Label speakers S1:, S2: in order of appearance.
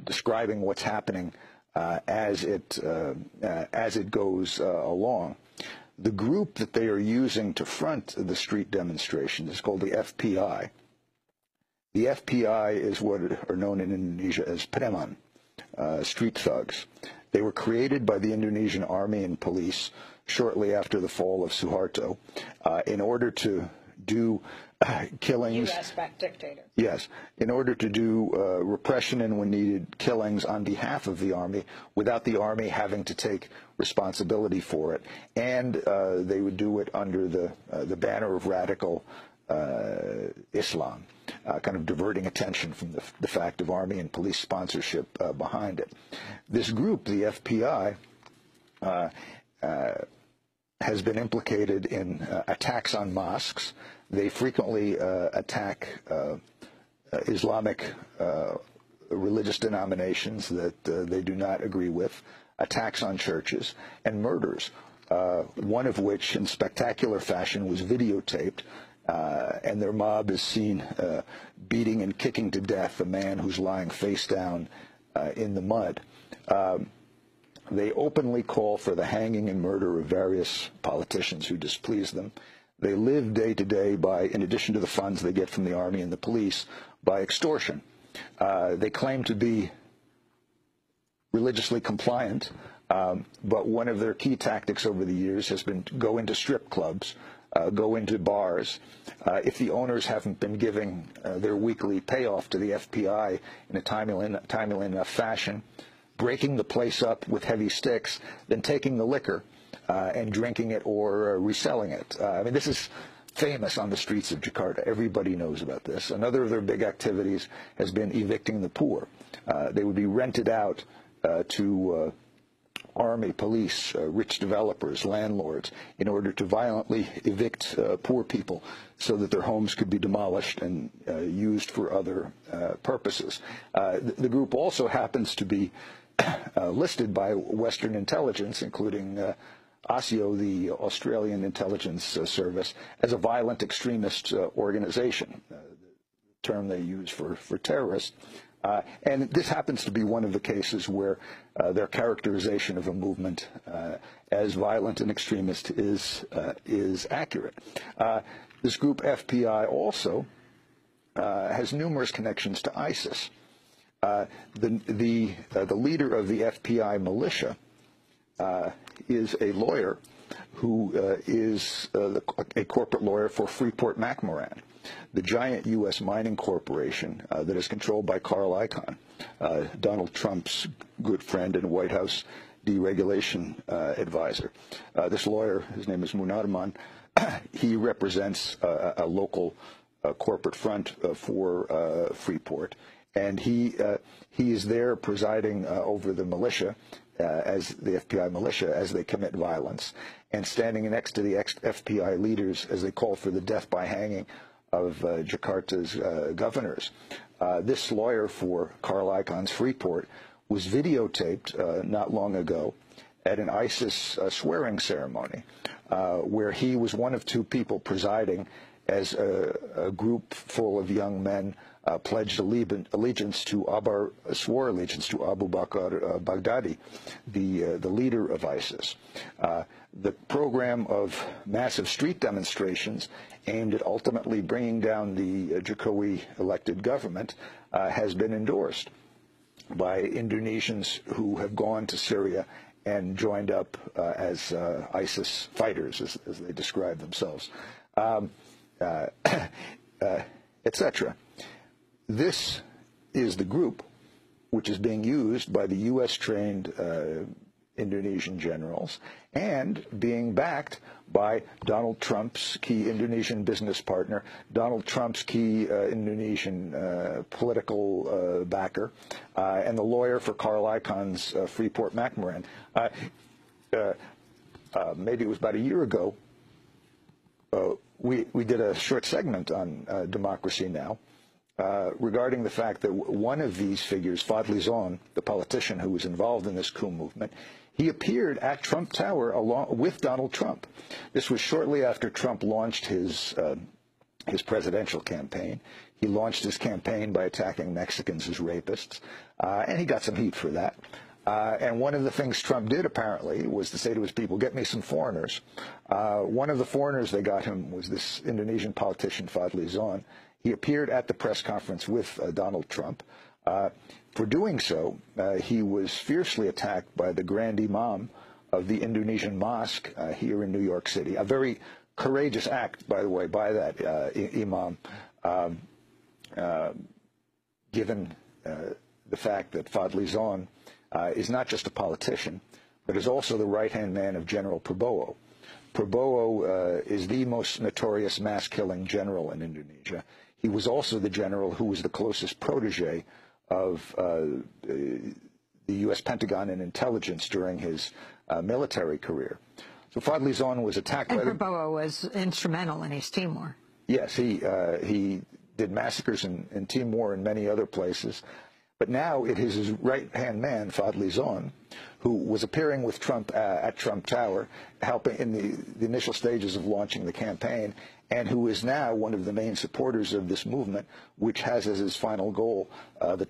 S1: describing what's happening as it goes along. The group that they are using to front the street demonstrations is called the FPI. The FPI is what are known in Indonesia as preman, street thugs. They were created by the Indonesian army and police shortly after the fall of Suharto in order to do killings.
S2: U.S.-backed dictator.
S1: Yes, in order to do repression and, when needed, killings on behalf of the army without the army having to take responsibility for it. And they would do it under the banner of radical Islam, kind of diverting attention from the fact of army and police sponsorship behind it. This group, the FPI, has been implicated in attacks on mosques. They frequently attack Islamic religious denominations that they do not agree with, attacks on churches, and murders, one of which in spectacular fashion was videotaped, and their mob is seen beating and kicking to death a man who's lying face down in the mud. They openly call for the hanging and murder of various politicians who displease them. They live day to day by, in addition to the funds they get from the army and the police, by extortion. They claim to be religiously compliant, but one of their key tactics over the years has been to go into strip clubs, go into bars. If the owners haven't been giving their weekly payoff to the FPI in a timely enough fashion, breaking the place up with heavy sticks, then taking the liquor and drinking it or reselling it. I mean, this is famous on the streets of Jakarta. Everybody knows about this. Another of their big activities has been evicting the poor. They would be rented out to army, police, rich developers, landlords, in order to violently evict poor people so that their homes could be demolished and used for other purposes. The group also happens to be listed by Western intelligence, including ASIO, the Australian Intelligence Service, as a violent extremist organization, the term they use for terrorist. And this happens to be one of the cases where their characterization of a movement as violent and extremist is accurate. This group FPI also has numerous connections to ISIS. The leader of the FPI militia is a lawyer who is a corporate lawyer for Freeport-McMoRan, the giant U.S. mining corporation that is controlled by Carl Icahn, Donald Trump's good friend and White House deregulation advisor. This lawyer, his name is Munarman, he represents a local corporate front for Freeport, and he is there presiding over the militia, as the FPI militia, as they commit violence, and standing next to the FPI leaders as they call for the death by hanging of Jakarta's governors. This lawyer for Carl Icahn's Freeport was videotaped not long ago at an ISIS swearing ceremony, where he was one of two people presiding as a group full of young men pledged allegiance to swore allegiance to Abu Bakr Baghdadi, the leader of ISIS. The program of massive street demonstrations aimed at ultimately bringing down the Jokowi elected government has been endorsed by Indonesians who have gone to Syria and joined up as ISIS fighters, as they describe themselves, etc. This is the group which is being used by the U.S.-trained Indonesian generals and being backed by Donald Trump's key Indonesian business partner, Donald Trump's key Indonesian political backer, and the lawyer for Carl Icahn's Freeport-McMoRan. Maybe it was about a year ago, we did a short segment on Democracy Now! Regarding the fact that one of these figures, Fadli Zon, the politician who was involved in this coup movement, he appeared at Trump Tower along with Donald Trump. This was shortly after Trump launched his presidential campaign. He launched his campaign by attacking Mexicans as rapists, and he got some heat for that. And one of the things Trump did, apparently, was to say to his people, get me some foreigners. One of the foreigners they got him was this Indonesian politician, Fadli Zon. He appeared at the press conference with Donald Trump. For doing so, he was fiercely attacked by the Grand Imam of the Indonesian mosque here in New York City. A very courageous act, by the way, by that Imam, given the fact that Fadli Zon is not just a politician, but is also the right-hand man of General Prabowo. Prabowo is the most notorious mass-killing general in Indonesia. He was also the general who was the closest protege of the U.S. Pentagon and intelligence during his military career. So Fadli Zon was attacked by
S2: Prabowo was instrumental in East Timor.
S1: Yes, he did massacres in Timor and many other places. But now it is his right-hand man, Fadli Zon, who was appearing with Trump at Trump Tower, helping in the initial stages of launching the campaign, and who is now one of the main supporters of this movement, which has as its final goal the